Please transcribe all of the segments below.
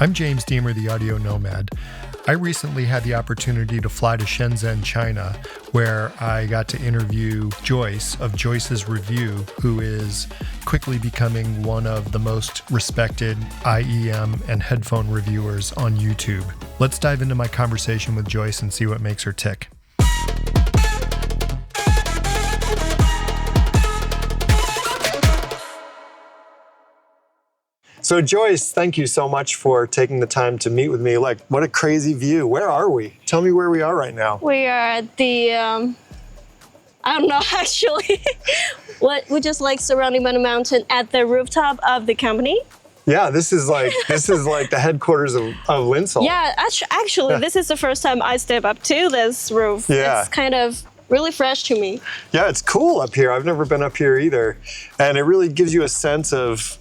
I'm James Deemer, the audio nomad. I recently had the opportunity to fly to Shenzhen, China, where I got to interview Joyce of Joyce's Review, who is quickly becoming one of the most respected IEM and headphone reviewers on YouTube. Let's dive into my conversation with Joyce and see what makes her tick. So Joyce, thank you so much for taking the time to meet with me. Like, what a crazy view. Where are we? Tell me where we are right now. We are at the, I don't know actually. We're just like surrounded by the mountain at the rooftop of the company. Yeah, this is like the headquarters of Linsoul. Yeah, actually, this is the first time I step up to this roof. Yeah. It's kind of really fresh to me. Yeah, it's cool up here. I've never been up here either. And it really gives you a sense of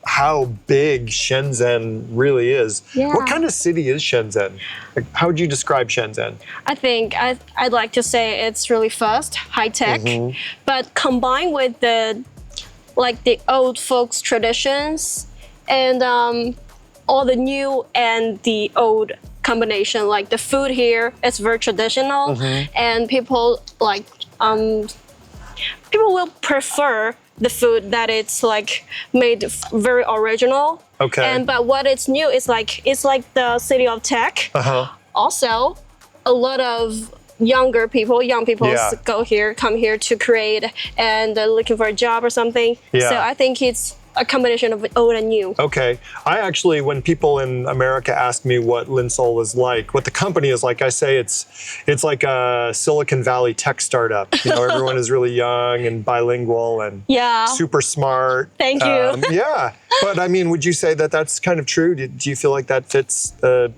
how big Shenzhen really is. Yeah. What kind of city is Shenzhen? Like, how would you describe Shenzhen? I think I'd like to say it's really fast, high tech, but combined with the old folks traditions and all the new and the old combination. Like the food here, it's very traditional, and people will prefer the food that it's like made very original. Okay. But what it's new is like the city of tech. Also, a lot of young people come here to create and looking for a job or something. Yeah. So I think it's a combination of old and new. Okay. I actually, when people in America ask me what Linsoul is like, what the company is like, I say it's like a Silicon Valley tech startup. You know, everyone is really young and bilingual and super smart. Thank you. Yeah. But I mean, would you say that that's kind of true? Do you feel like that fits the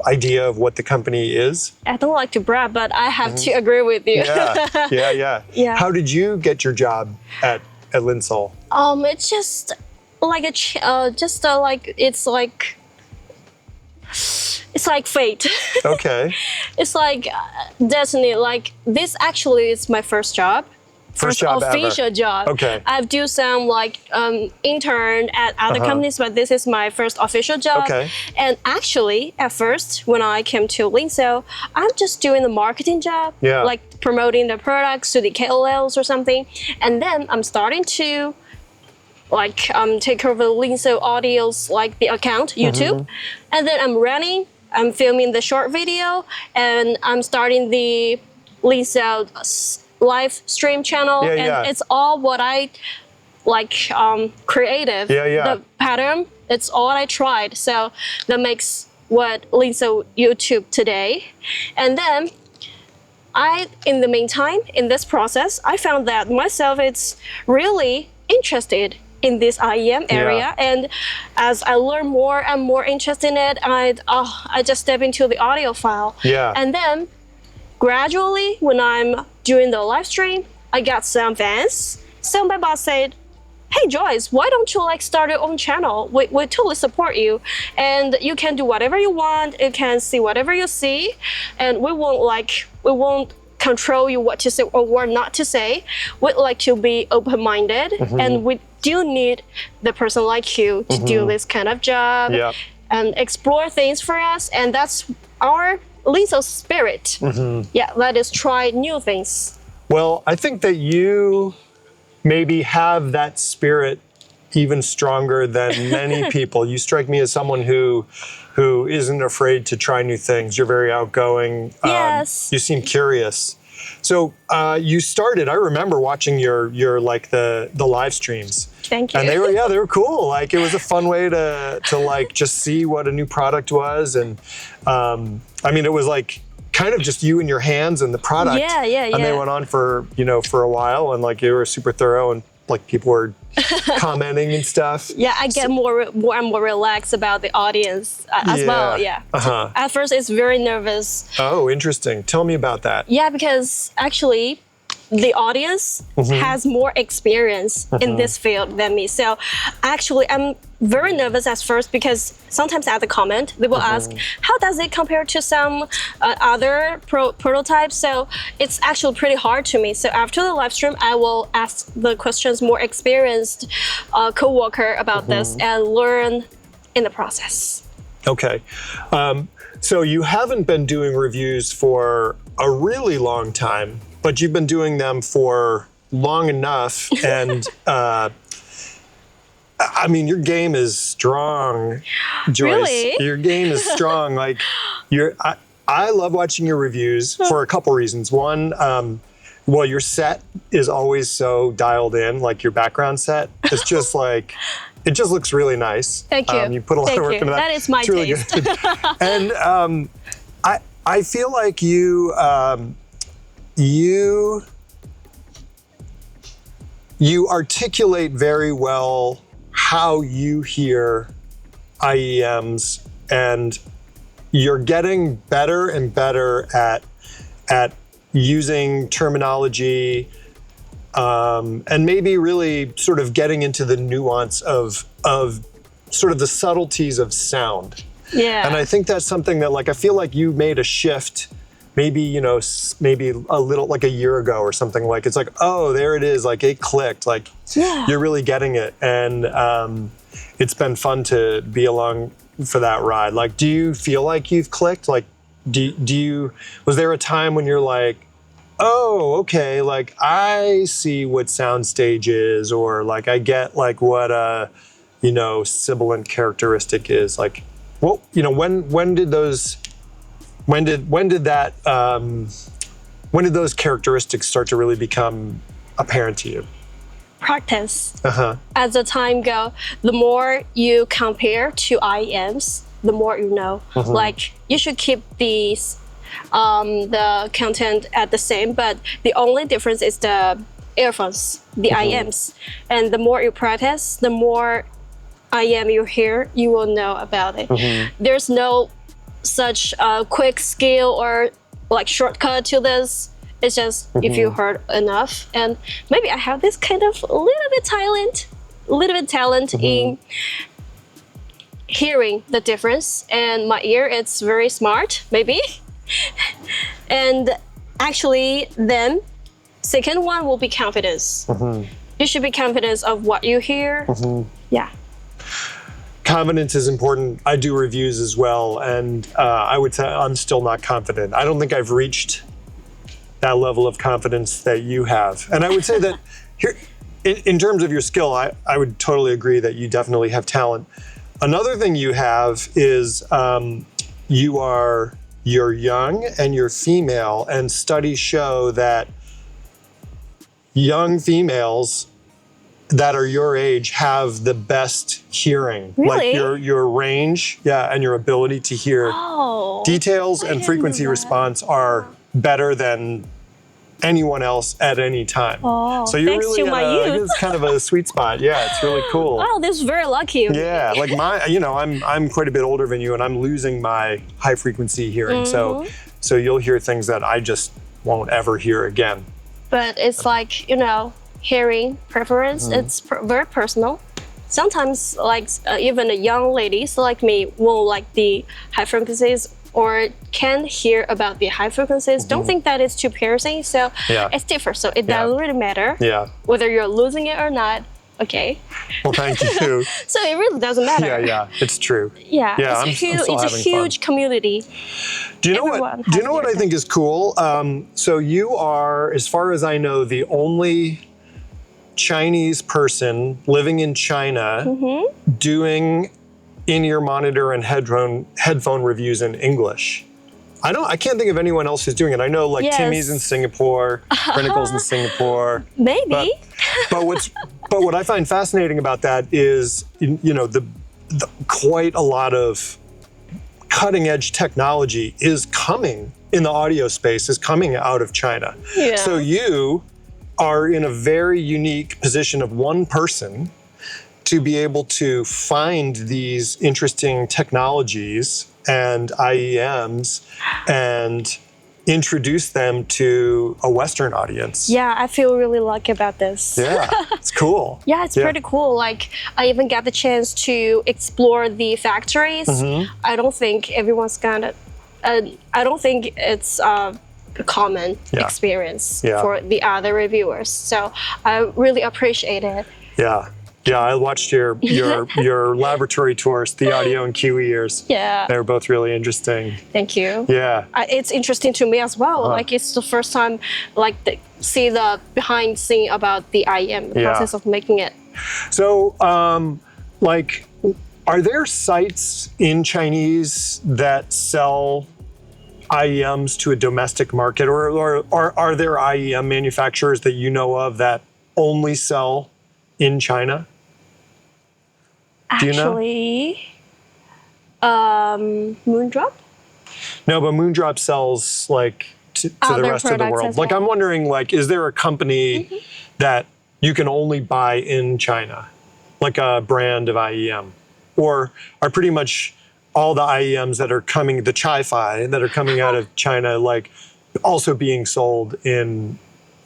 idea of what the company is? I don't like to brag, but I have to agree with you. Yeah. How did you get your job at Linsoul? It's just like it's like fate. Okay. It's like destiny. Like this actually is my first job. First job official ever. job. Okay. I've do some intern at other companies, but this is my first official job. Okay. And actually, at first, when I came to Linsoul, I'm just doing the marketing job, like promoting the products to the KOLs or something. And then I'm starting to take over Linsoul Audio's the account, YouTube. And then I'm filming the short video, and I'm starting the Linsoul live stream channel, it's all what I creative. The pattern, it's all I tried. So that makes what Linsoul YouTube today. And then in the meantime, in this process, I found that myself it's really interested in this IEM area, and as I learn more and more interest in it, I just step into the audiophile. And then gradually, when I'm doing the live stream, I got some fans. So my boss said, "Hey Joyce, why don't you start your own channel? We totally support you, and you can do whatever you want. You can see whatever you see, and we won't control you what to say or what not to say. We'd like to be open-minded, and we do need the person like you to do this kind of job and explore things for us, and that's our Linsoul spirit. Let us try new things." Well, I think that you maybe have that spirit even stronger than many people. You strike me as someone who isn't afraid to try new things. You're very outgoing. Yes. You seem curious. So you started, I remember watching your the live streams. Thank you. And they were cool. Like, it was a fun way to just see what a new product was. And I mean, it was kind of just you and your hands and the product. And they went on for a while, and you were super thorough, and people were commenting and stuff. I get more and more relaxed about the audience as well. At first, it's very nervous. Oh, interesting. Tell me about that. Because actually, the audience has more experience in this field than me. So actually, I'm very nervous at first because sometimes at the comment, they will ask, how does it compare to some other prototypes? So it's actually pretty hard to me. So after the live stream, I will ask the questions more experienced co-worker about this and learn in the process. Okay. So you haven't been doing reviews for a really long time, but you've been doing them for long enough. And I mean, your game is strong, Joyce. Really? Your game is strong. Like I love watching your reviews for a couple reasons. One, well, your set is always so dialed in, like your background set. It's just like, it just looks really nice. Thank you. You put a lot of work into that. That is my it's really taste. Good. And I feel like you articulate very well how you hear IEMs, and you're getting better and better at using terminology, and maybe really sort of getting into the nuance of sort of the subtleties of sound. Yeah. And I think that's something that, like, I feel like you made a shift maybe, maybe a little, like a year ago or something. Like, it's like, oh, there it is. Like, it clicked. Like, you're really getting it. And it's been fun to be along for that ride. Like, do you feel like you've clicked? Like, was there a time when you're like, oh, okay, like, I see what soundstage is, or like, I get like what a, sibilant characteristic is? Like, well, when did those characteristics start to really become apparent to you? Practice. As the time go, the more you compare to IEMs, the more you know. Like, you should keep these the content at the same, but the only difference is the earphones, the IEMs. And the more you practice, the more IEM you hear, you will know about it. There's no such quick skill or like shortcut to this. It's just if you heard enough, and maybe I have this kind of little bit talent in hearing the difference, and my ear, it's very smart, maybe. And actually, then second one will be confidence. You should be confident of what you hear. Yeah. Confidence is important. I do reviews as well, and I would say I'm still not confident. I don't think I've reached that level of confidence that you have. And I would say that here, in terms of your skill, I would totally agree that you definitely have talent. Another thing you have is you're young and you're female, and studies show that young females that are your age have the best hearing. Really? Like your range, and your ability to hear details and frequency response are better than anyone else at any time. So you're thanks really to my youth. It's kind of a sweet spot. Yeah, it's really cool. Wow, this is very lucky of me. Yeah, like I'm quite a bit older than you, and I'm losing my high frequency hearing. So you'll hear things that I just won't ever hear again. But it's like, hearing preference, it's very personal. Sometimes, like, even the young ladies like me won't like the high frequencies or can hear about the high frequencies. Don't think that it's too piercing. So it's different. So it doesn't really matter whether you're losing it or not. Okay. Well, thank you. So it really doesn't matter. Yeah, it's true. Yeah, it's a huge community. Do you know what I think is cool? So you are, as far as I know, the only Chinese person living in China doing in-ear monitor and headphone reviews in English. I can't think of anyone else who's doing it. I know, like, Timmy's in Singapore, Renicle's in Singapore. Maybe. But what I find fascinating about that is, the quite a lot of cutting edge technology is coming in the audio space, is coming out of China. Yeah. So you are in a very unique position of one person to be able to find these interesting technologies and IEMs and introduce them to a Western audience. Yeah, I feel really lucky about this. Yeah, it's cool. Yeah, it's pretty cool. Like, I even got the chance to explore the factories. I don't think everyone's gonna. I don't think it's a common experience for the other reviewers. So I really appreciate it. Yeah. Yeah, I watched your laboratory tours, the audio and Kiwi ears. Yeah. They were both really interesting. Thank you. Yeah. It's interesting to me as well. Like, it's the first time, like, see the behind scene about the IEM, the process of making it. So, like, are there sites in Chinese that sell IEMs to a domestic market, or are there IEM manufacturers that you know of that only sell in China? Do you know? Actually, Moondrop? No, but Moondrop sells like to the rest of the world. Like, I'm wondering, like, is there a company that you can only buy in China, like a brand of IEM, or are pretty much all the IEMs that are coming, the Chi-Fi that are coming out of China, like also being sold in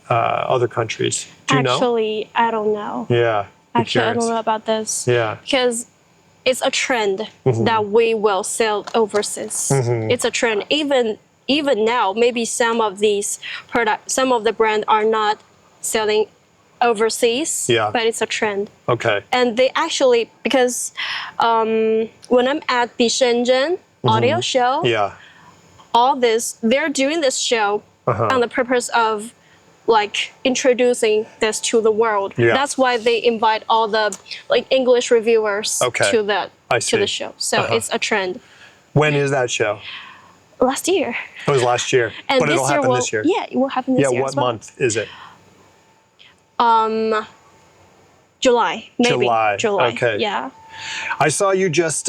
other countries? Do you know? Actually, I don't know. Yeah. Actually, I don't know about this. Yeah. Because it's a trend that we will sell overseas. It's a trend. Even now, maybe some of these products, some of the brands are not selling overseas, but it's a trend. Okay. And they actually, because when I'm at the Shenzhen audio show, all this, they're doing this show on the purpose of like introducing this to the world. That's why they invite all the like English reviewers to the show. So it's a trend. When is that show? Last year. It was last year. And but it'll happen this year. Yeah, it will happen this year. Yeah, what month is it? July, maybe. July. Okay. Yeah. I saw you just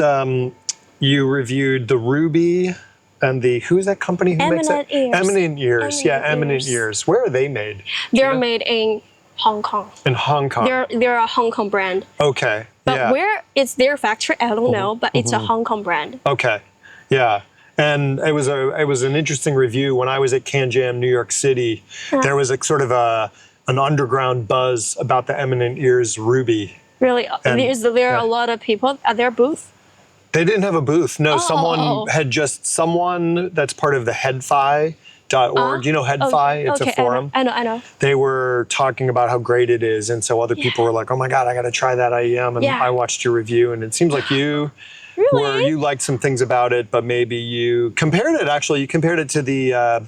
you reviewed the Ruby and the, who's that company who makes it? Eminent Ears. Eminent Ears. Where are they made? They're made in Hong Kong. In Hong Kong. They're a Hong Kong brand. Okay. But where it's their factory, I don't know, but it's a Hong Kong brand. Okay. Yeah. And it was an interesting review. When I was at CanJam, New York City, there was a sort of an underground buzz about the Eminent Ears Ruby. Really? Is there a lot of people at their booth? They didn't have a booth. No, someone that's part of the headfi.org. You know headfi? It's a forum. I know. They were talking about how great it is. And so other people were like, oh my God, I got to try that IEM. And I watched your review, and it seems like you you liked some things about it, but maybe you compared it to the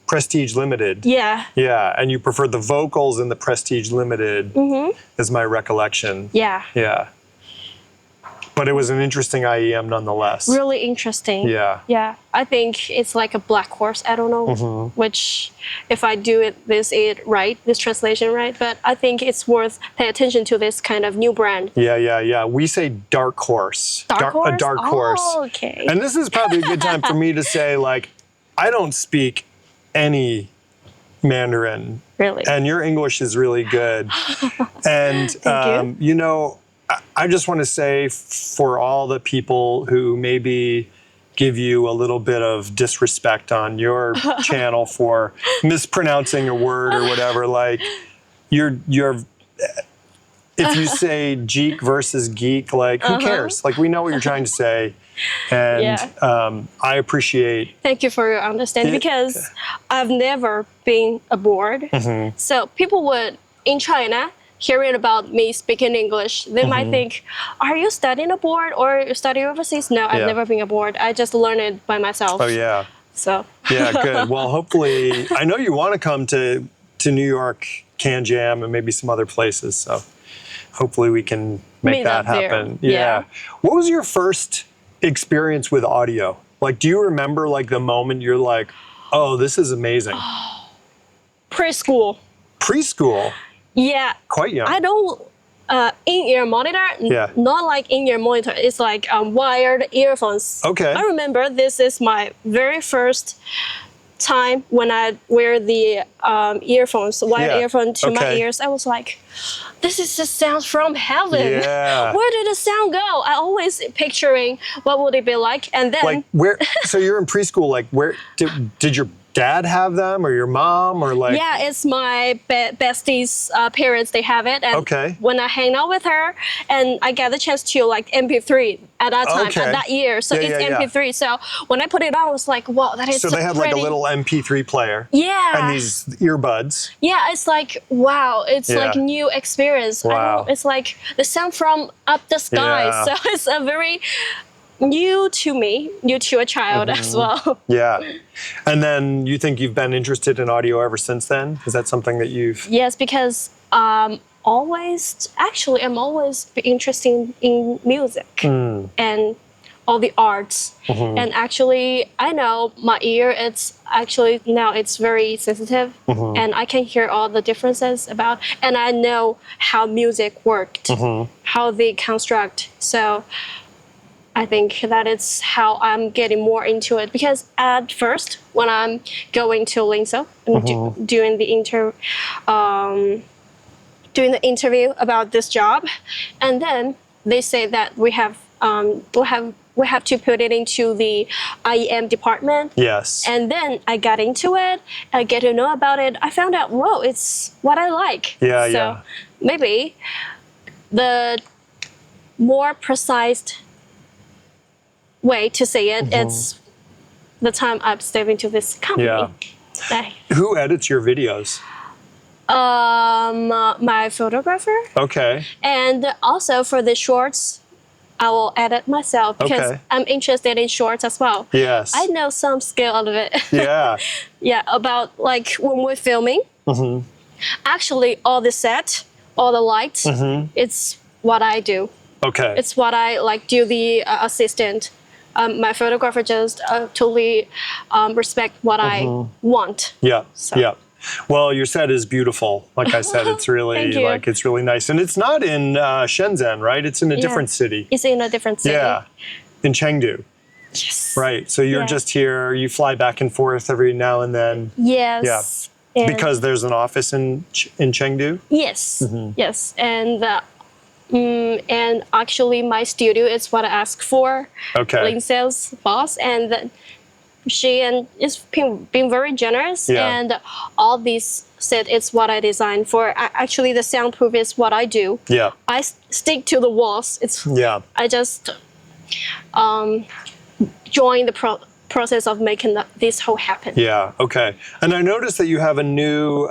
Prestige Limited. Yeah. Yeah, and you preferred the vocals in the Prestige Limited, is my recollection. Yeah. Yeah. But it was an interesting IEM nonetheless. Really interesting. Yeah. Yeah. I think it's like a black horse. I don't know which, if I do this translation right, but I think it's worth pay attention to this kind of new brand. Yeah. We say dark horse. Dark horse? A dark horse. Oh, okay. And this is probably a good time for me to say, like, I don't speak any Mandarin. Really? And your English is really good. And, you know, I just want to say, for all the people who maybe give you a little bit of disrespect on your channel for mispronouncing a word or whatever, like, you're if you say geek versus geek, like, who cares? Like, we know what you're trying to say. And I appreciate. Thank you for your understanding, because I've never been abroad. So people would, in China, hearing about me speaking English, they might think, are you studying abroad or you studying overseas? No, I've never been abroad. I just learned it by myself. Oh, yeah. So. Yeah, good. Well, hopefully, I know you want to come to New York, CanJam, and maybe some other places. So hopefully we can make that happen. Yeah. What was your first experience with audio? Like, do you remember, like, the moment you're like, oh, this is amazing? Preschool. Preschool? Yeah. Quite young. I don't, in-ear monitor, not like in-ear monitor, it's like wired earphones. Okay. I remember this is my very first time when I wear the earphones, wired earphone to my ears. I was like, this is the sound from heaven. Yeah. Where did the sound go? I always picturing what would it be like, and then Like where? So you're in preschool. Like where did your dad have them, or your mom, or like? yeah, it's my bestie's parents. They have it, and Okay. when I hang out with her, and I get the chance to like MP3 at that time, Okay. at that year. So Yeah, it's yeah, yeah. MP3. So when I put it on, I was like, wow, that is So they had like a pretty. little MP3 player. Yeah. And these earbuds. Yeah, it's like wow, it's like Yeah. new experience. I Wow. don't, it's like the sound from up the sky. Yeah. So it's a very new to me, new to a child Mm-hmm. as well. Yeah. And then you think you've been interested in audio ever since then? Is that something that you've? Yes, because I'm always be interested in music and all the arts. And actually, I know my ear, it's very sensitive, and I can hear all the differences about, and I know how music worked, how they construct. So I think that it's how I'm getting more into it, because at first when I'm going to Linsoul and doing the interview about this job, and then they say that we have to put it into the IEM department. Yes. And then I got into it. I get to know about it. I found out, whoa, it's what I like. Yeah, so yeah. maybe the more precise way to say it, it's the time I'm stepping to this company. Yeah. Who edits your videos? My photographer. Okay. And also for the shorts, I will edit myself because Okay. I'm interested in shorts as well. Yes. I know some skill out of it. Yeah. Yeah, about like when we're filming. Actually, all the set, all the lights, it's what I do. Okay. It's what I like do the assistant. My photographer just totally respect what I want. Yeah. So. Yeah. Well, your set is beautiful. Like I said, it's really Thank you. it's really nice, and it's not in Shenzhen, right? It's in a different city. It's in a different city. Yeah, in Chengdu. Yes. Right. So you're Yeah. just here. You fly back and forth every now and then. Yes. Yeah. And Because there's an office in Chengdu. yes. Yes. And actually, my studio is what I asked for. Okay. Linsoul's boss, and she is being very generous. Yeah. And all these said it's what I designed for. Actually, the soundproof is what I do. Yeah. I stick to the walls. Yeah. I just join the process of making this whole happen. Yeah. Okay. And I noticed that you have a new.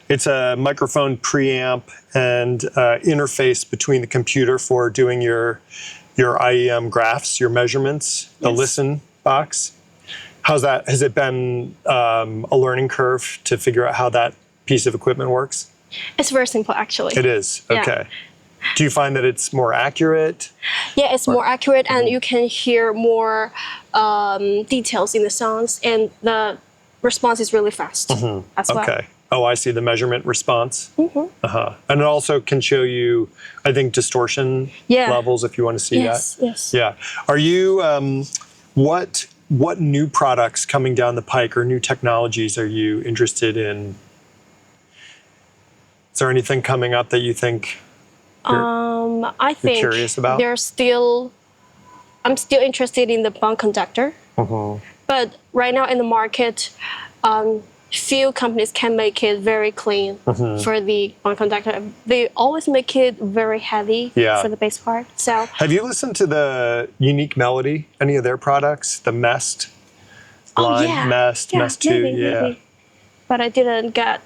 It's a microphone preamp and interface between the computer for doing your IEM graphs, your measurements, the Yes. listen box. How's that? Has it been a learning curve to figure out how that piece of equipment works? It's very simple, actually. It is. Yeah. Okay. Do you find that it's more accurate? Yeah, it's more accurate, and you can hear more details in the sounds, and the response is really fast as well. Okay. Oh, I see the measurement response. And it also can show you, I think, distortion Yeah. levels if you want to see Yes, that. yes. Yeah. Are you, what new products coming down the pike or new technologies are you interested in? Is there anything coming up that you think I think curious about? I'm still interested in the bond conductor, but right now in the market, few companies can make it very clean for the bond conductor. They always make it very heavy for the bass part. So Have you listened to the Unique Melody, any of their products? The Mest line? Mest 2, maybe. But I didn't get,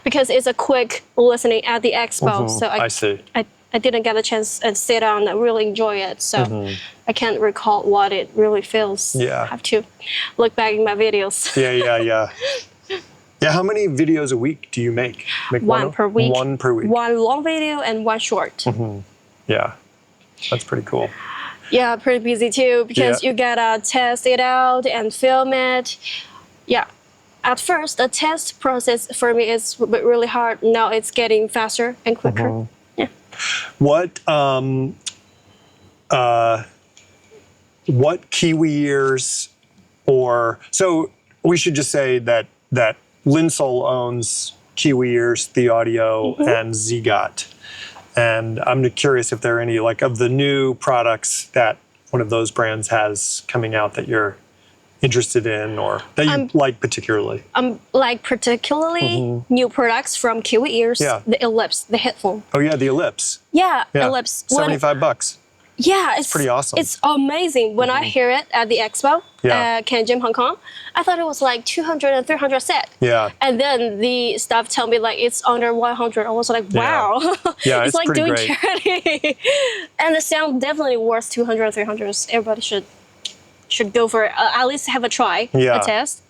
because it's a quick listening at the expo, so I see. I didn't get a chance and sit down and really enjoy it. So I can't recall what it really feels. Yeah. I have to look back in my videos. Yeah. Yeah, how many videos a week do you make? One per week. One per week. One long video and one short. Yeah, that's pretty cool. Yeah, pretty busy too, because you gotta test it out and film it. Yeah. At first, the test process for me is really hard. Now it's getting faster and quicker. Yeah. What Kiwi ears, or so we should just say that Linsoul owns Kiwi Ears, The Audio, and Zigot. And I'm curious if there are any like of the new products that one of those brands has coming out that you're interested in or that you like particularly. Like particularly new products from Kiwi Ears, the Ellipse, the headphone. Oh yeah, the Ellipse. Yeah, Ellipse. $75. Yeah, it's pretty awesome. It's amazing. When I hear it at the expo, Cannes, Hong Kong, I thought it was like 200 and 300 set. Yeah. And then the staff tell me like it's under 100. I was like, wow. Yeah, it's like doing great. charity. And the sound definitely worth 200 and 300. Everybody should go for it. At least have a try, a test.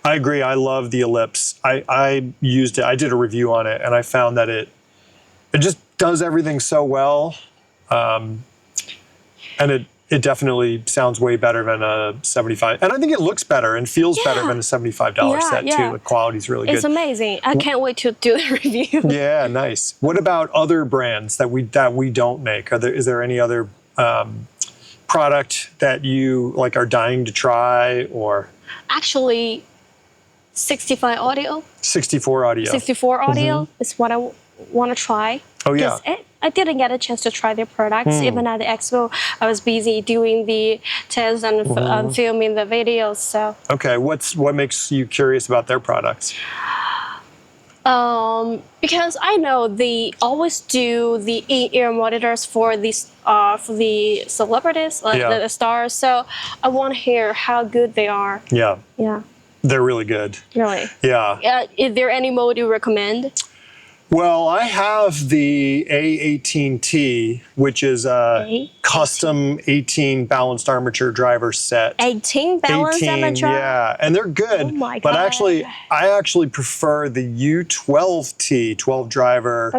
I agree. I love the Ellipse. I used it. I did a review on it, and I found that it just does everything so well. And it definitely sounds way better than a $75. And I think it looks better and feels better than a $75 set too. The quality's really good. It's amazing. I can't wait to do the review. Yeah, nice. What about other brands that we don't make? Is there any other product that you like are dying to try or? Actually, 65 audio. 64 audio. 64 audio is what I want to try. Oh yeah. I didn't get a chance to try their products. Even at the expo, I was busy doing the tests and filming the videos. So. Okay, what makes you curious about their products? Because I know they always do the in-ear monitors for the celebrities, like the stars. So I want to hear how good they are. Yeah. Yeah. They're really good. Really. Yeah. Is there any mode you recommend? Well, I have the A18T, which is a custom 18 balanced armature driver set. 18 balanced armature? Yeah, and they're good. Oh my God. But I actually prefer the U12T, 12 driver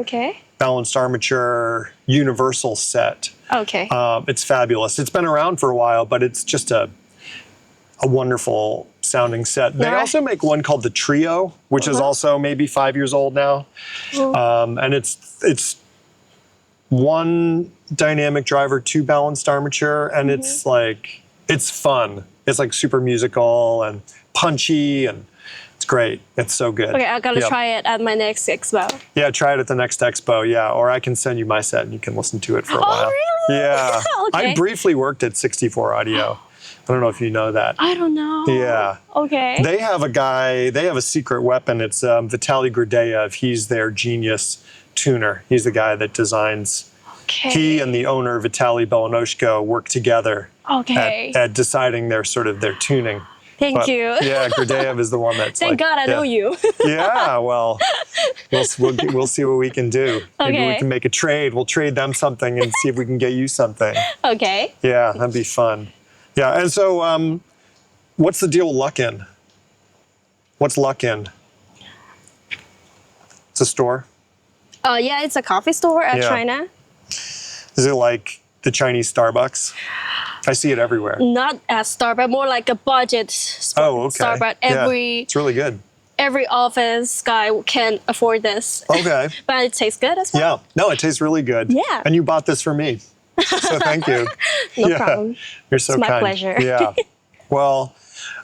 balanced armature universal set. Okay. It's fabulous. It's been around for a while, but it's just a wonderful sounding set. They also make one called the Trio, which is also maybe 5 years old now. And it's one dynamic driver, 2 balanced armature, and it's fun. It's like super musical and punchy, and it's great. It's so good. Okay, I gotta try it at my next expo. Yeah, try it at the next expo, or I can send you my set and you can listen to it for a while. Oh, really? Yeah. I briefly worked at 64 Audio. I don't know if you know that. I don't know. Yeah. Okay. They have a secret weapon. It's Vitaly Gurdeyev. He's their genius tuner. He's the guy that designs. Okay. He and the owner, Vitaly Belanoshko, work together at deciding their tuning. Thank you. Yeah, Gurdeyev is the one that's Thank God I know you. Yeah, well, we'll see what we can do. Maybe we can make a trade. We'll trade them something and see if we can get you something. Okay. Yeah, that'd be fun. Yeah, and so what's the deal with Luckin? What's Luckin? It's a store? Yeah, it's a coffee store at China. Is it like the Chinese Starbucks? I see it everywhere. Not at Starbucks, more like a budget Starbucks. It's really good. Every office guy can afford this. Okay. But it tastes good as well. Yeah, no, it tastes really good. Yeah. And you bought this for me. So thank you. No problem. You're so kind. It's my pleasure. Yeah. Well,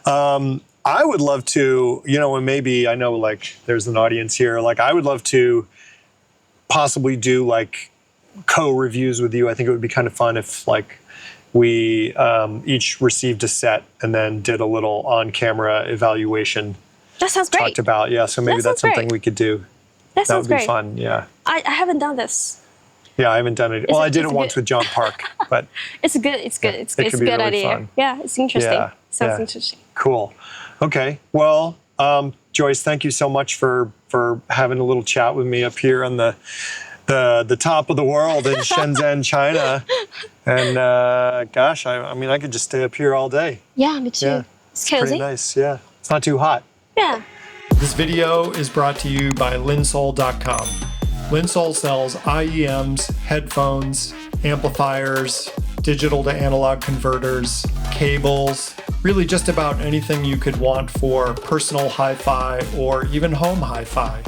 I would love to, and maybe I know like there's an audience here, like I would love to possibly do like co-reviews with you. I think it would be kind of fun if like we each received a set and then did a little on-camera evaluation. That sounds great. Talked about, so maybe that's something we could do. That sounds would be great. Fun, yeah. I haven't done this. Yeah, I haven't done it. Well, I did it once with John Park, but it's a good really idea. Fun. Yeah, it's interesting. Yeah, Sounds interesting. Cool. Okay. Well, Joyce, thank you so much for having a little chat with me up here on the top of the world in Shenzhen, China. And gosh, I mean, I could just stay up here all day. Yeah, me too. Yeah, it's cozy. Pretty nice. Yeah, it's not too hot. Yeah. This video is brought to you by Linsoul.com. Linsoul sells IEMs, headphones, amplifiers, digital to analog converters, cables, really just about anything you could want for personal hi-fi or even home hi-fi.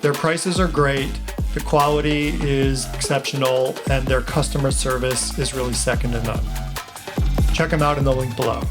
Their prices are great, the quality is exceptional, and their customer service is really second to none. Check them out in the link below.